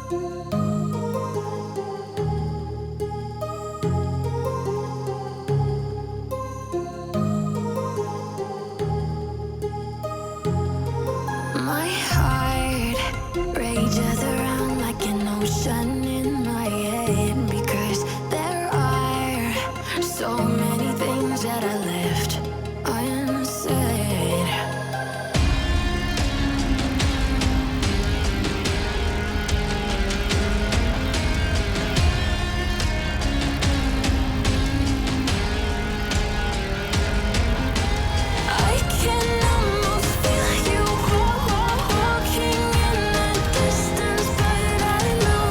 My heart rages around like an ocean in my head because there are so many things that I left unsaid. I can almost feel you walking in the distance, but I know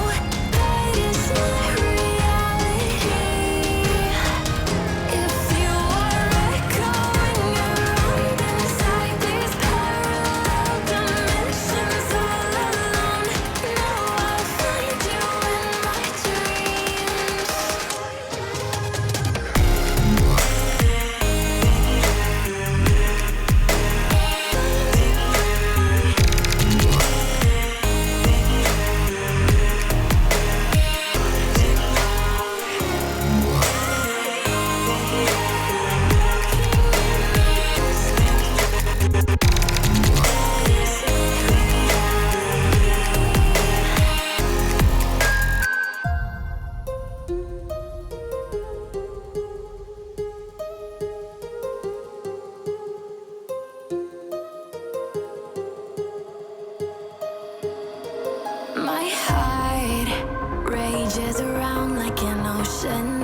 that it's not reality. If you are echoing around inside these parallel dimensions all alone, know I'll find you in my dreams. My heart rages around like an ocean